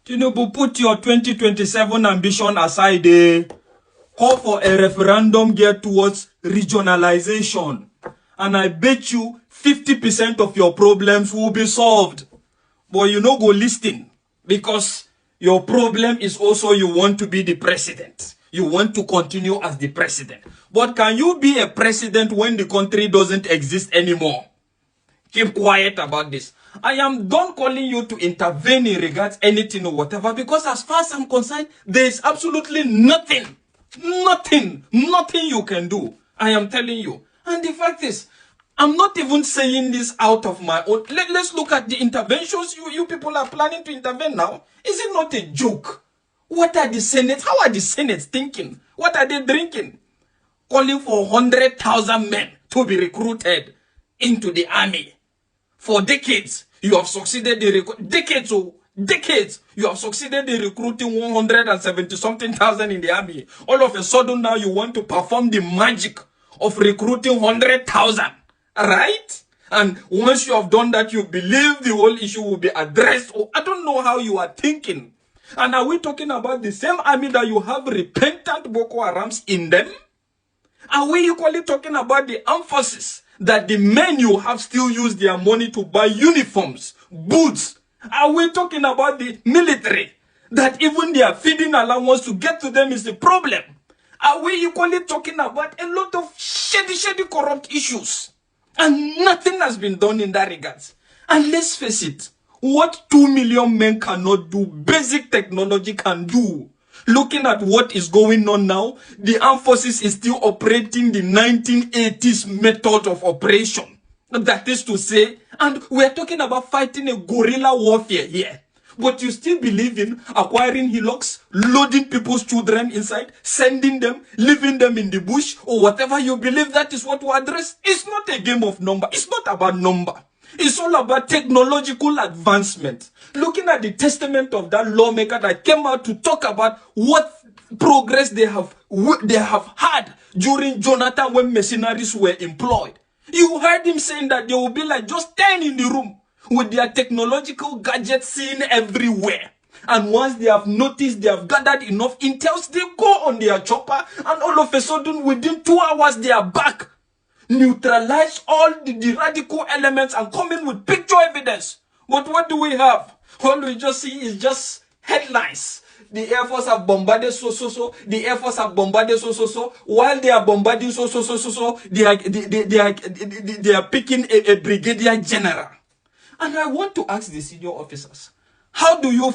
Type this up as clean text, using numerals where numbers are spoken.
Tinubu, put your 2027 ambition aside. Call for a referendum geared towards regionalization. And I bet you 50% of your problems will be solved. But you no go listen, because your problem is also you want to be the president. You want to continue as the president. But can you be a president when the country doesn't exist anymore? Keep quiet about this. I am done calling you to intervene in regards anything or whatever, because as far as I'm concerned, there is absolutely nothing you can do. I am telling you. And the fact is, I'm not even saying this out of my own. Let's look at the interventions you people are planning to intervene now. Is it not a joke? What are the Senate? How are the Senate thinking? What are they drinking? Calling for 100,000 men to be recruited into the army. For decades, you have succeeded in decades, you have succeeded in recruiting 170-something thousand in the army. All of a sudden now you want to perform the magic of recruiting 100,000, right? And once you have done that, you believe the whole issue will be addressed. Oh, I don't know how you are thinking. And are we talking about the same army that you have repentant Boko Harams in them? Are we equally talking about the emphasis that the men you have still use their money to buy uniforms, boots? Are we talking about the military, that even their feeding allowance to get to them is the problem? Are we equally talking about a lot of shady corrupt issues? And nothing has been done in that regards. And let's face it, what 2 million men cannot do, basic technology can do. Looking at what is going on now, the armed forces is still operating the 1980s method of operation. That is to say, and we're talking about fighting a guerrilla warfare here. But you still believe in acquiring hillocks, loading people's children inside, sending them, leaving them in the bush, or whatever you believe that is what to address. It's not a game of number. It's not about number. It's all about technological advancement. Looking at the testament of that lawmaker that came out to talk about what progress they have had during Jonathan when mercenaries were employed. You heard him saying that there will be like just 10 in the room with their technological gadgets seen everywhere. And once they have noticed, they have gathered enough intels, they go on their chopper, and all of a sudden within 2 hours they are back. Neutralize all the radical elements and come in with picture evidence. But what do we have? All we just see is just headlines. The Air Force have bombarded so. The Air Force have bombarded so. While they are bombarding so, they are picking a brigadier general. And I want to ask the senior officers, how do you